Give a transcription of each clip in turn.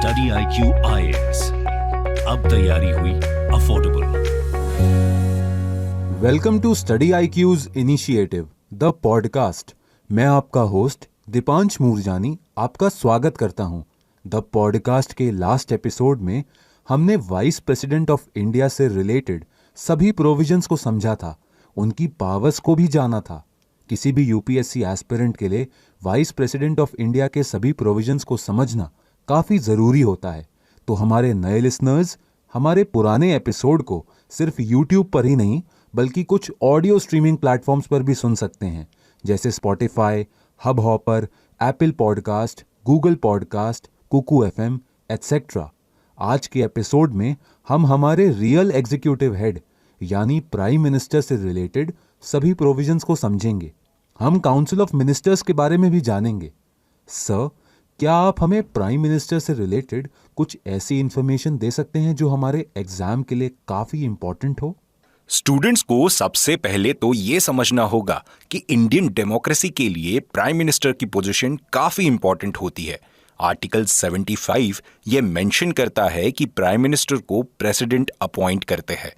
Study IQ IAS, अब तैयारी हुई affordable. Welcome to study IQ's initiative the podcast. मैं आपका होस्ट दीपांश मूरजानी आपका स्वागत करता हूं। द पॉडकास्ट के लास्ट एपिसोड में हमने वाइस प्रेसिडेंट ऑफ इंडिया से रिलेटेड सभी प्रोविजंस को समझा था, उनकी पावर्स को भी जाना था। किसी भी यूपीएससी एस्पिरेंट के लिए वाइस प्रेसिडेंट ऑफ इंडिया के सभी प्रोविजंस को समझना काफ़ी ज़रूरी होता है। तो हमारे नए लिसनर्स हमारे पुराने एपिसोड को सिर्फ यूट्यूब पर ही नहीं बल्कि कुछ ऑडियो स्ट्रीमिंग प्लेटफॉर्म्स पर भी सुन सकते हैं, जैसे Spotify, Hubhopper, Apple podcast, Google podcast, Kuku FM etcetera. आज के एपिसोड में हम हमारे रियल एग्जीक्यूटिव हेड यानी प्राइम मिनिस्टर से रिलेटेड सभी प्रोविजंस को समझेंगे। हम काउंसिल ऑफ मिनिस्टर्स के बारे में भी जानेंगे। सर, क्या आप हमें प्राइम मिनिस्टर से रिलेटेड कुछ ऐसी इंफॉर्मेशन दे सकते हैं जो हमारे एग्जाम के लिए काफी इंपॉर्टेंट हो? स्टूडेंट्स को सबसे पहले तो ये समझना होगा कि इंडियन डेमोक्रेसी के लिए प्राइम मिनिस्टर की पोजीशन काफी इंपॉर्टेंट होती है। आर्टिकल 75 ये मेंशन करता है कि प्राइम मिनिस्टर को प्रेसिडेंट अपॉइंट करते हैं।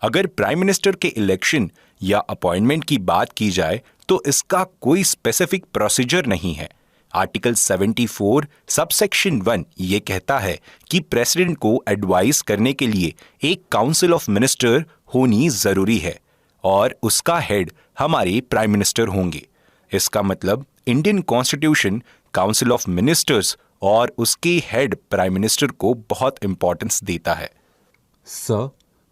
अगर प्राइम मिनिस्टर के इलेक्शन या अपॉइंटमेंट की बात की जाए तो इसका कोई स्पेसिफिक प्रोसीजर नहीं है। आर्टिकल 74 सबसेक्शन 1 ये कहता है कि प्रेसिडेंट को एडवाइस करने के लिए एक काउंसिल ऑफ मिनिस्टर होनी जरूरी है और उसका हेड हमारे प्राइम मिनिस्टर होंगे। इसका मतलब Indian constitution council of ministers और उसके हेड प्राइम मिनिस्टर को बहुत इंपॉर्टेंस देता है। सर,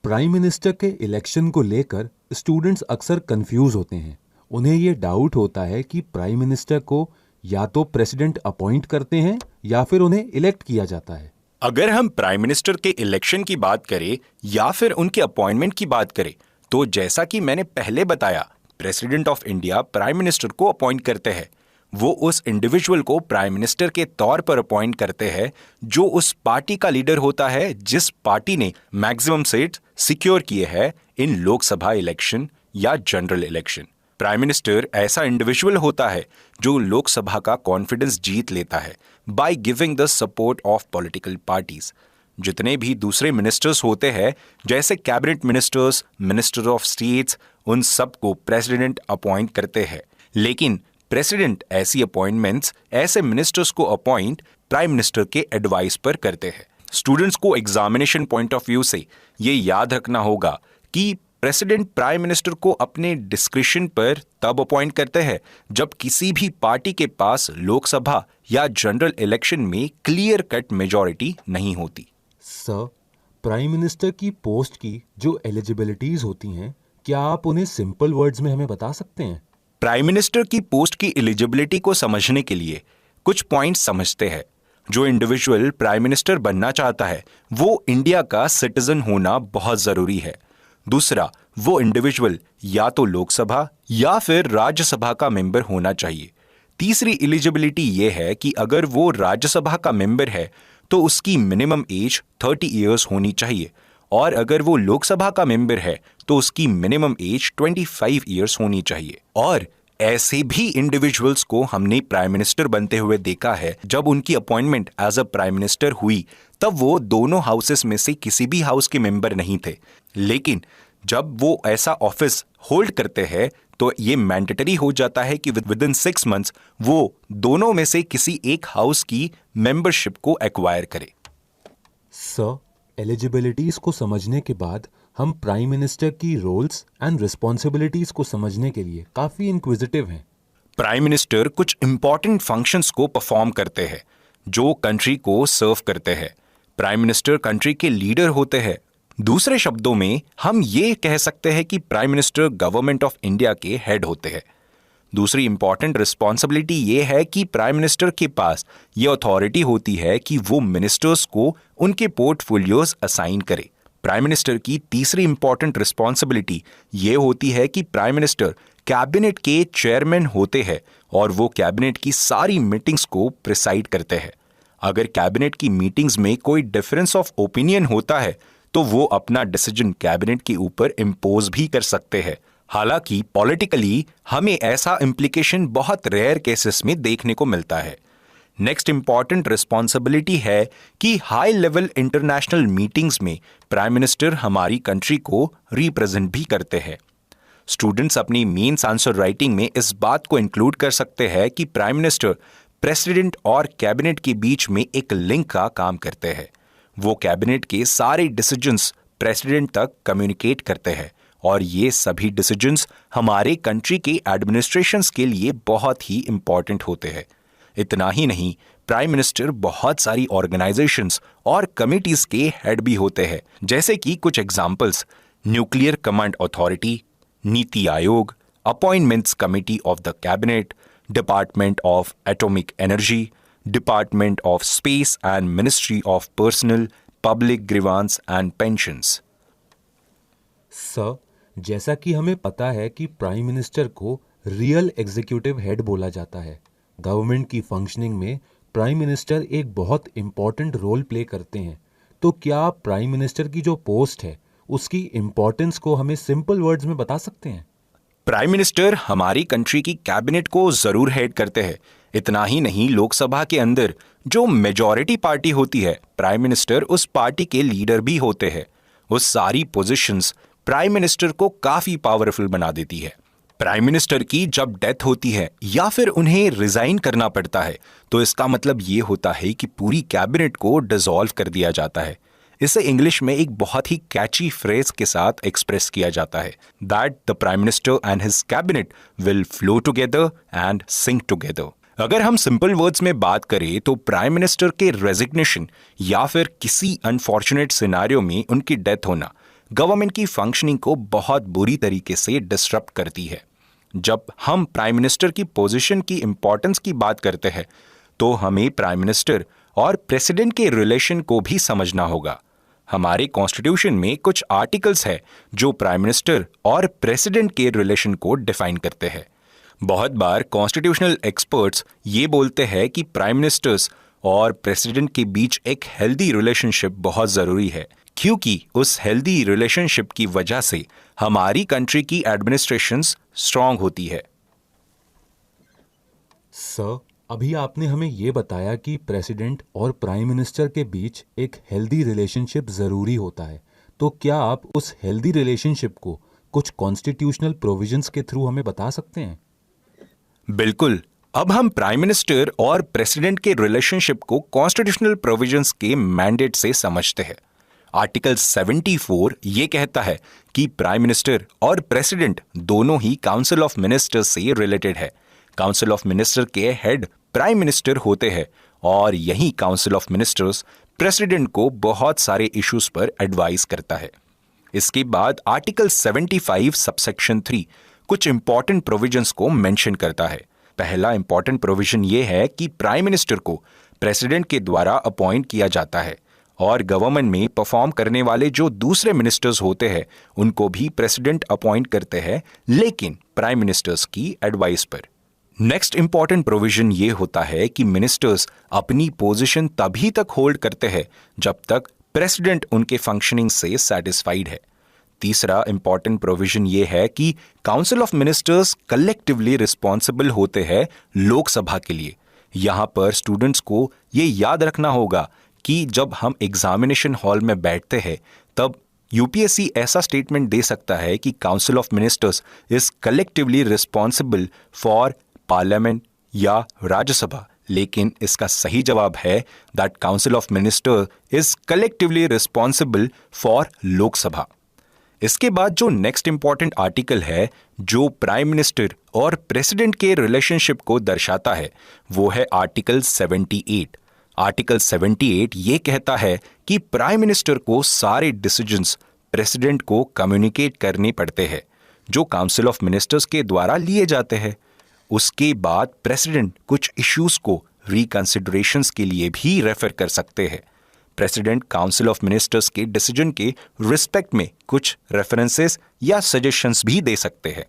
प्राइम मिनिस्टर के इलेक्शन को लेकर स्टूडेंट्स अक्सर कंफ्यूज होते हैं। उन्हें ये डाउट होता है कि प्राइम मिनिस्टर को या तो प्रेसिडेंट अपॉइंट करते हैं या फिर उन्हें इलेक्ट किया जाता है। अगर हम प्राइम मिनिस्टर के इलेक्शन की बात करें या फिर उनके अपॉइंटमेंट की बात करें तो जैसा कि मैंने पहले बताया, president of India prime minister को अपॉइंट करते हैं। वो उस इंडिविजुअल को प्राइम मिनिस्टर के तौर पर अपॉइंट करते हैं जो उस पार्टी का लीडर होता है जिस पार्टी ने मैक्सिमम सीट सिक्योर किए हैं इन लोकसभा इलेक्शन या जनरल इलेक्शन। प्राइम मिनिस्टर ऐसा इंडिविजुअल होता है जो लोकसभा का कॉन्फिडेंस जीत लेता है by giving the support of political parties. जितने भी दूसरे मिनिस्टर्स होते हैं जैसे cabinet ministers, minister of states, उन सबको प्रेसिडेंट अपॉइंट करते हैं। लेकिन प्रेसिडेंट ऐसी अपॉइंटमेंट्स ऐसे मिनिस्टर्स को अपॉइंट प्राइम मिनिस्टर के एडवाइस पर करते हैं। स्टूडेंट्स को एग्जामिनेशन पॉइंट ऑफ व्यू से ये याद रखना होगा कि प्रेसिडेंट प्राइम मिनिस्टर को अपने डिस्क्रिशन पर तब अपॉइंट करते हैं जब किसी भी पार्टी के पास लोकसभा या जनरल इलेक्शन में क्लियर कट मेजॉरिटी नहीं होती। सर, प्राइम मिनिस्टर की पोस्ट की जो एलिजिबिलिटीज होती हैं, क्या आप उन्हें सिंपल वर्ड्स में हमें बता सकते हैं? प्राइम मिनिस्टर की पोस्ट की एलिजिबिलिटी को समझने के लिए कुछ पॉइंट्स समझते हैं। जो इंडिविजुअल प्राइम मिनिस्टर बनना चाहता है वो इंडिया का सिटीजन होना बहुत जरूरी है। दूसरा, वो इंडिविजुअल या तो लोकसभा या फिर राज्यसभा का मेंबर होना चाहिए। तीसरी एलिजिबिलिटी ये है कि अगर वो राज्यसभा का मेंबर है तो उसकी मिनिमम एज 30 इयर्स होनी चाहिए और अगर वो लोकसभा का मेंबर है तो उसकी मिनिमम एज 25 इयर्स होनी चाहिए। और ऐसे भी इंडिविजुअल्स को हमने प्राइम मिनिस्टर बनते हुए देखा है। जब उनकी appointment as a prime minister हुई तब वो दोनों हाउसेस में से किसी भी हाउस के मेंबर नहीं थे, लेकिन जब वो ऐसा ऑफिस होल्ड करते हैं तो ये मैंडेटरी हो जाता है कि विद इन 6 मंथ्स वो दोनों में से किसी एक हाउस की मेंबरशिप को एक्वायर करे। सर, एलिजिबिलिटीज को समझने के बाद हम प्राइम मिनिस्टर की रोल्स एंड रिस्पॉन्सिबिलिटीज को समझने के लिए काफी इंक्विजिटिव हैं। प्राइम मिनिस्टर कुछ इंपॉर्टेंट फंक्शंस को परफॉर्म करते हैं जो कंट्री को सर्व करते हैं। प्राइम मिनिस्टर कंट्री के लीडर होते हैं। दूसरे शब्दों में हम ये कह सकते हैं कि prime minister government of India के हेड होते हैं। दूसरी इंपॉर्टेंट रिस्पॉन्सिबिलिटी ये है कि प्राइम मिनिस्टर के पास ये अथॉरिटी होती है कि वो मिनिस्टर्स को उनके पोर्टफोलियोज असाइन करे। प्राइम मिनिस्टर की तीसरी इंपॉर्टेंट रिस्पॉन्सिबिलिटी ये होती है कि प्राइम मिनिस्टर कैबिनेट के चेयरमैन होते हैं और वो कैबिनेट की सारी मीटिंग्स को प्रिसाइड करते हैं। अगर कैबिनेट की मीटिंग्स में कोई डिफरेंस ऑफ ओपिनियन होता है तो वो अपना डिसीजन कैबिनेट के ऊपर इम्पोज भी कर सकते हैं। हालांकि पॉलिटिकली हमें ऐसा इम्प्लीकेशन बहुत रेयर केसेस में देखने को मिलता है। नेक्स्ट इंपॉर्टेंट रिस्पॉन्सिबिलिटी है कि हाई लेवल इंटरनेशनल मीटिंग्स में प्राइम मिनिस्टर हमारी कंट्री को रिप्रेजेंट भी करते हैं। स्टूडेंट्स अपनी मेंस आंसर राइटिंग में इस बात को इंक्लूड कर सकते हैं कि प्राइम मिनिस्टर प्रेसिडेंट और कैबिनेट के बीच में एक लिंक का काम करते हैं। वो कैबिनेट के सारे डिसीजंस प्रेसिडेंट तक कम्युनिकेट करते हैं और ये सभी डिसीजंस हमारे कंट्री के एडमिनिस्ट्रेशंस के लिए बहुत ही इंपॉर्टेंट होते हैं। इतना ही नहीं, प्राइम मिनिस्टर बहुत सारी ऑर्गेनाइजेशंस और कमिटीज के हेड भी होते हैं, जैसे कि कुछ examples nuclear command authority, NITI Aayog, appointments committee of the cabinet, department of atomic energy, department of space and ministry of personnel public grievance and pensions. Sir, जैसा कि हमें पता है कि प्राइम मिनिस्टर को रियल एग्जीक्यूटिव हेड बोला जाता है। गवर्नमेंट की फंक्शनिंग में प्राइम मिनिस्टर एक बहुत इंपॉर्टेंट रोल प्ले करते हैं। तो क्या आप प्राइम मिनिस्टर की जो पोस्ट है उसकी इंपॉर्टेंस को हमें सिंपल वर्ड्स में बता सकते हैं? प्राइम मिनिस्टर हमारी कंट्री की कैबिनेट को जरूर हेड करते हैं। इतना ही नहीं, लोकसभा के अंदर जो मेजॉरिटी पार्टी होती है, प्राइम मिनिस्टर उस पार्टी के लीडर भी होते हैं। वो सारी पोजीशंस प्राइम मिनिस्टर को काफी पावरफुल बना देती है। प्राइम मिनिस्टर की जब डेथ होती है या फिर उन्हें रिजाइन करना पड़ता है, तो इसका मतलब ये होता है कि पूरी कैबिनेट को डिसॉल्व कर दिया जाता है। इसे इंग्लिश में एक बहुत ही कैची फ्रेज के साथ एक्सप्रेस किया जाता है, that the prime minister and his cabinet will flow together and sync together. अगर हम सिंपल वर्ड्स में बात करें तो प्राइम मिनिस्टर के रेजिग्नेशन या फिर किसी अनफॉर्चुनेट सिनारियो में उनकी डेथ होना गवर्नमेंट की फंक्शनिंग को बहुत बुरी तरीके से डिसरप्ट करती है। जब हम प्राइम मिनिस्टर की पोजीशन की इंपॉर्टेंस की बात करते हैं तो हमें प्राइम मिनिस्टर और प्रेसिडेंट के रिलेशन को भी समझना होगा। हमारे कॉन्स्टिट्यूशन में कुछ आर्टिकल्स हैं जो प्राइम मिनिस्टर और प्रेसिडेंट के रिलेशन को डिफाइन करते हैं। बहुत बार कॉन्स्टिट्यूशनल एक्सपर्ट्स ये बोलते हैं कि प्राइम मिनिस्टर्स और प्रेसिडेंट के बीच एक हेल्दी रिलेशनशिप बहुत जरूरी है, क्योंकि उस हेल्दी रिलेशनशिप की वजह से हमारी कंट्री की एडमिनिस्ट्रेशंस स्ट्रांग होती है। सर, अभी आपने हमें ये बताया कि प्रेसिडेंट और प्राइम मिनिस्टर के बीच एक हेल्दी रिलेशनशिप ज़रूरी होता है। तो क्या आप उस हेल्दी रिलेशनशिप को कुछ कॉन्स्टिट्यूशनल प्रोविजंस के थ्रू हमें बता सकते हैं? बिल्कुल। अब हम प्राइम मिनिस्टर और प्रेसिडेंट के रिलेशनशिप को कॉन्स्टिट्यूशनल प्रोविजंस के मैंडेट से समझते हैं। आर्टिकल 74 ये कहता है कि प्राइम मिनिस्टर और प्रेसिडेंट दोनों ही काउंसिल ऑफ मिनिस्टर्स से रिलेटेड है। काउंसिल ऑफ मिनिस्टर के हेड प्राइम मिनिस्टर होते हैं और यही काउंसिल ऑफ मिनिस्टर्स प्रेसिडेंट को बहुत सारे इश्यूज पर एडवाइस करता है। इसके बाद आर्टिकल 75 सबसेक्शन 3 कुछ इंपॉर्टेंट प्रोविजंस को मेंशन करता है। पहला इंपॉर्टेंट प्रोविजन ये है कि प्राइम मिनिस्टर को प्रेसिडेंट के द्वारा अपॉइंट किया जाता है और गवर्नमेंट में परफॉर्म करने वाले जो दूसरे मिनिस्टर्स होते हैं उनको भी प्रेसिडेंट अपॉइंट करते हैं, लेकिन प्राइम मिनिस्टर्स की एडवाइस पर। नेक्स्ट इंपॉर्टेंट प्रोविजन ये होता है कि मिनिस्टर्स अपनी पोजीशन तभी तक होल्ड करते हैं जब तक प्रेसिडेंट उनके फंक्शनिंग से सेटिस्फाइड है। तीसरा इंपॉर्टेंट प्रोविजन ये है कि council of ministers collectively responsible होते हैं लोकसभा के लिए। यहां पर स्टूडेंट्स को ये याद रखना होगा कि जब हम एग्जामिनेशन हॉल में बैठते हैं तब यूपीएससी ऐसा स्टेटमेंट दे सकता है कि council of ministers is collectively responsible for parliament या राज्यसभा, लेकिन इसका सही जवाब है that council of minister is collectively responsible for Lok Sabha. इसके बाद जो नेक्स्ट इंपॉर्टेंट आर्टिकल है जो प्राइम मिनिस्टर और प्रेसिडेंट के रिलेशनशिप को दर्शाता है वो है आर्टिकल 78। आर्टिकल 78 ये कहता है कि प्राइम मिनिस्टर को सारे डिसीजंस प्रेसिडेंट को कम्युनिकेट करने पड़ते हैं जो काउंसिल ऑफ मिनिस्टर्स के द्वारा लिए जाते हैं। उसके बाद प्रेसिडेंट कुछ इश्यूज को रिकंसिडरेशंस के लिए भी रेफर कर सकते हैं। प्रेसिडेंट काउंसिल ऑफ मिनिस्टर्स के डिसीजन के रिस्पेक्ट में कुछ रेफरेंसेस या सजेशंस भी दे सकते हैं।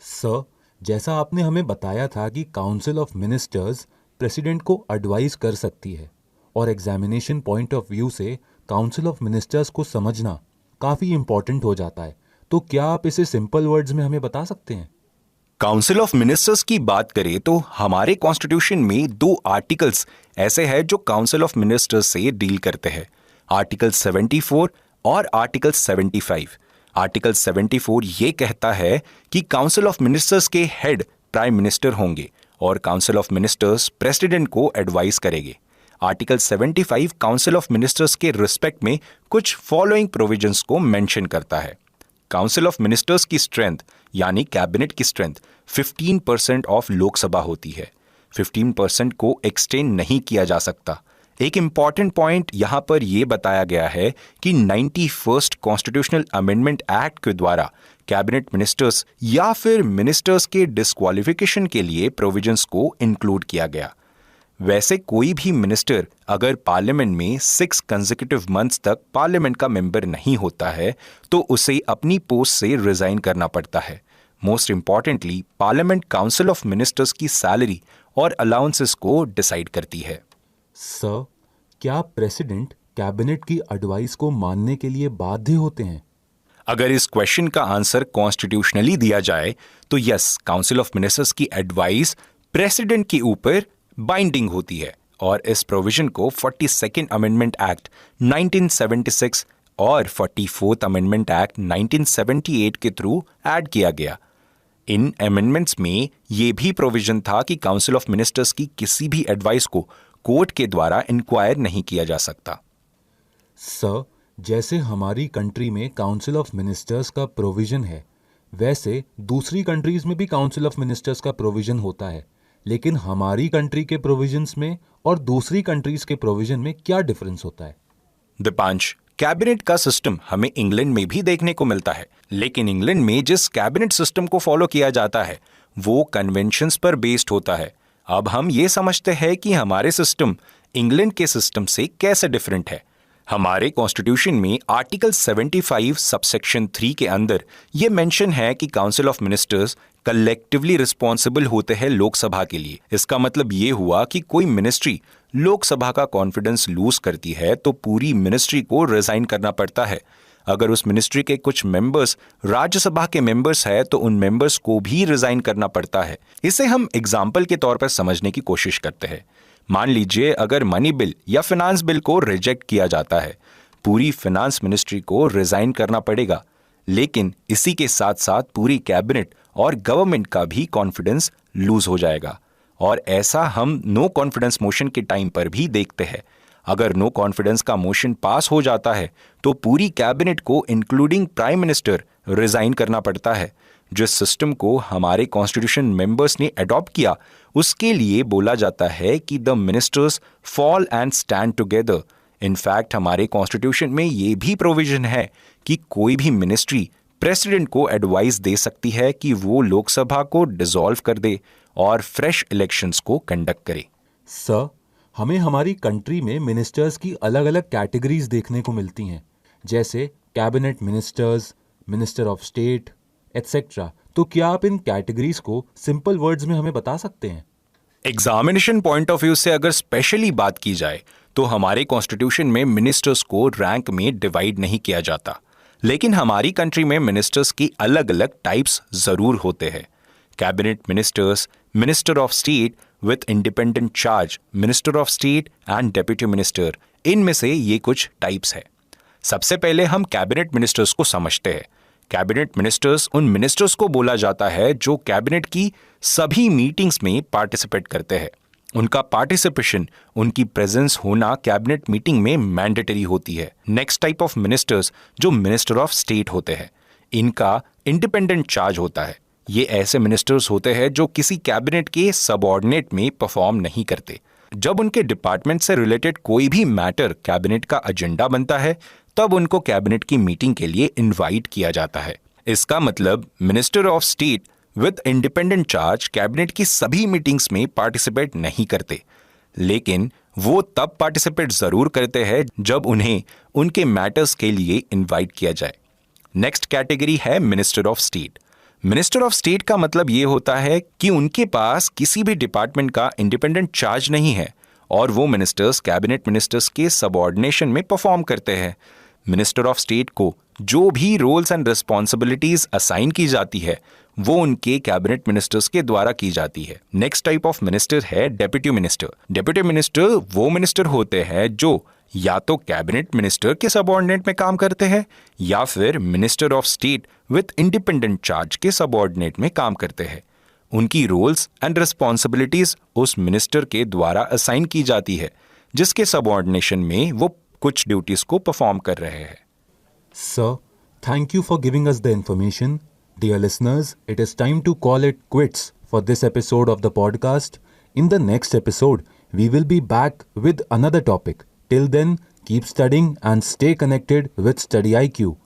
सर, जैसा आपने हमें बताया था कि काउंसिल ऑफ मिनिस्टर्स प्रेसिडेंट को एडवाइस कर सकती है और एग्जामिनेशन पॉइंट ऑफ व्यू से काउंसिल ऑफ मिनिस्टर्स को समझना काफ़ी इंपॉर्टेंट हो जाता है, तो क्या आप इसे सिंपल वर्ड्स में हमें बता सकते हैं? काउंसिल ऑफ मिनिस्टर्स की बात करें तो हमारे कॉन्स्टिट्यूशन में 2 आर्टिकल्स ऐसे हैं जो काउंसिल ऑफ मिनिस्टर्स से डील करते हैं, आर्टिकल 74 और आर्टिकल 75। आर्टिकल 74 ये कहता है कि काउंसिल ऑफ मिनिस्टर्स के हेड प्राइम मिनिस्टर होंगे और काउंसिल ऑफ मिनिस्टर्स प्रेसिडेंट को एडवाइस करेंगे। आर्टिकल 75 काउंसिल ऑफ मिनिस्टर्स के रिस्पेक्ट में कुछ फॉलोइंग प्रोविजंस को मेंशन करता है। काउंसिल ऑफ मिनिस्टर्स की स्ट्रेंथ यानी कैबिनेट की स्ट्रेंथ 15% ऑफ लोकसभा होती है। 15% को एक्सटेंड नहीं किया जा सकता। एक इंपॉर्टेंट पॉइंट यहां पर यह बताया गया है कि 91st कॉन्स्टिट्यूशनल अमेंडमेंट एक्ट के द्वारा कैबिनेट मिनिस्टर्स या फिर मिनिस्टर्स के डिस्क्वालिफिकेशन के लिए प्रोविजंस को इंक्लूड किया गया। वैसे कोई भी मिनिस्टर अगर पार्लियामेंट में 6 कंसेक्यूटिव मंथ्स तक पार्लियामेंट का मेंबर नहीं होता है तो उसे अपनी पोस्ट से रिजाइन करना पड़ता है। Most importantly, parliament council of ministers की सैलरी और अलाउंसेस को डिसाइड करती है। सर, क्या प्रेसिडेंट कैबिनेट की एडवाइस को मानने के लिए बाध्य होते हैं? अगर इस क्वेश्चन का आंसर कॉन्स्टिट्यूशनली दिया जाए तो यस, काउंसिल ऑफ मिनिस्टर्स की एडवाइस प्रेसिडेंट के ऊपर बाइंडिंग होती है और इस प्रोविजन को 42nd अमेंडमेंट एक्ट 1976 और 44th अमेंडमेंट एक्ट 1978 के थ्रू ऐड किया गया। इन अमेंडमेंट्स में यह भी प्रोविजन था कि काउंसिल ऑफ मिनिस्टर्स की किसी भी एडवाइस को कोर्ट के द्वारा इंक्वायर नहीं किया जा सकता। सर, जैसे हमारी कंट्री में काउंसिल ऑफ मिनिस्टर्स का प्रोविजन है, वैसे दूसरी कंट्रीज में भी काउंसिल ऑफ मिनिस्टर्स का प्रोविजन होता है, लेकिन हमारी कंट्री के प्रोविजंस में और दूसरी कंट्रीज के प्रोविजन में क्या डिफरेंस होता है? दीपांश, कैबिनेट का सिस्टम हमें इंग्लैंड में भी देखने को मिलता है, लेकिन इंग्लैंड में जिस कैबिनेट सिस्टम को फॉलो किया जाता है वो कन्वेंशंस पर बेस्ड होता है। अब हम ये समझते हैं कि हमारे सिस्टम इंग्लैंड के सिस्टम से कैसे डिफरेंट है। हमारे कॉन्स्टिट्यूशन में आर्टिकल 75 सबसेक्शन 3 के अंदर यह मेंशन है कि council of ministers collectively responsible होते हैं लोकसभा के लिए। इसका मतलब ये हुआ कि कोई मिनिस्ट्री लोकसभा का कॉन्फिडेंस लूज करती है तो पूरी मिनिस्ट्री को रिजाइन करना पड़ता है। अगर उस मिनिस्ट्री के कुछ मेंबर्स राज्यसभा के मेंबर्स है तो उन मेंबर्स को भी रिजाइन करना पड़ता है। इसे हम एग्जाम्पल के तौर पर समझने की कोशिश करते हैं। मान लीजिए अगर मनी बिल या फाइनेंस बिल को रिजेक्ट किया जाता है, पूरी फाइनेंस मिनिस्ट्री को रिजाइन करना पड़ेगा, लेकिन इसी के साथ साथ पूरी कैबिनेट और गवर्नमेंट का भी कॉन्फिडेंस लूज हो जाएगा। और ऐसा हम नो कॉन्फिडेंस मोशन के टाइम पर भी देखते हैं। अगर नो कॉन्फिडेंस का मोशन पास हो जाता है तो पूरी कैबिनेट को इंक्लूडिंग प्राइम मिनिस्टर रिजाइन करना पड़ता है। जिस सिस्टम को हमारे कॉन्स्टिट्यूशन मेंबर्स ने अडॉप्ट किया उसके लिए बोला जाता है कि the ministers fall and stand together. In fact हमारे कॉन्स्टिट्यूशन में ये भी प्रोविजन है कि कोई भी मिनिस्ट्री प्रेसिडेंट को एडवाइस दे सकती है कि वो लोकसभा को डिसॉल्व कर दे और फ्रेश इलेक्शंस को कंडक्ट करे। सर, हमें हमारी कंट्री में मिनिस्टर्स की अलग अलग कैटेगरीज देखने को मिलती हैं, जैसे cabinet ministers, minister of state etcetera. तो क्या आप इन कैटेगरीज को सिंपल वर्ड्स में हमें बता सकते हैं? एग्जामिनेशन पॉइंट ऑफ व्यू से अगर स्पेशली बात की जाए तो हमारे कॉन्स्टिट्यूशन में मिनिस्टर्स को रैंक में डिवाइड नहीं किया जाता, लेकिन हमारी कंट्री में मिनिस्टर्स की अलग अलग टाइप्स जरूर होते हैं। Cabinet ministers, minister of state with independent charge, minister of state and deputy minister, इनमें से ये कुछ टाइप्स है। सबसे पहले हम कैबिनेट मिनिस्टर्स को समझते हैं। कैबिनेट मिनिस्टर्स उन मिनिस्टर्स को बोला जाता है जो कैबिनेट की सभी मीटिंग्स में पार्टिसिपेट करते हैं। उनका पार्टिसिपेशन, उनकी प्रेजेंस होना कैबिनेट मीटिंग में मैंडेटरी होती है। नेक्स्ट टाइप ऑफ मिनिस्टर्स जो मिनिस्टर ऑफ स्टेट होते हैं, इनका इंडिपेंडेंट चार्ज होता है। ये ऐसे मिनिस्टर्स होते हैं जो किसी कैबिनेट के सबऑर्डिनेट में परफॉर्म नहीं करते। जब उनके डिपार्टमेंट से रिलेटेड कोई भी मैटर कैबिनेट का एजेंडा बनता है तब उनको कैबिनेट की मीटिंग के लिए इनवाइट किया जाता है। इसका मतलब minister of state with independent charge cabinet की सभी मीटिंग्स में पार्टिसिपेट नहीं करते, लेकिन वो तब पार्टिसिपेट जरूर करते हैं जब उन्हें उनके मैटर्स के लिए इनवाइट किया जाए। नेक्स्ट कैटेगरी है minister of state. Minister of state का मतलब ये होता है कि उनके पास किसी भी डिपार्टमेंट का इंडिपेंडेंट चार्ज नहीं है और वो मिनिस्टर्स कैबिनेट मिनिस्टर्स के सबऑर्डिनेशन में परफॉर्म करते हैं। मिनिस्टर ऑफ स्टेट को जो भी रोल्स एंड रिस्पॉन्सिबिलिटीज असाइन की जाती है वो उनके कैबिनेट मिनिस्टर्स के द्वारा की जाती है। नेक्स्ट टाइप ऑफ मिनिस्टर है डेप्यूटी मिनिस्टर। डेप्यूटी मिनिस्टर वो मिनिस्टर होते हैं जो या तो कैबिनेट मिनिस्टर के सबऑर्डिनेट में काम करते हैं या फिर minister of state with independent charge के सबऑर्डिनेट में काम करते हैं। उनकी रोल्स एंड रिस्पॉन्सिबिलिटीज उस मिनिस्टर के द्वारा असाइन की जाती है जिसके सबऑर्डिनेशन में वो कुछ ड्यूटीज को परफॉर्म कर रहे हैं। Sir, thank you for giving us the information. Dear listeners, it is time to call it quits for this episode of the podcast. In the next episode, we will be back with another topic. Till then, keep studying and stay connected with Study IQ.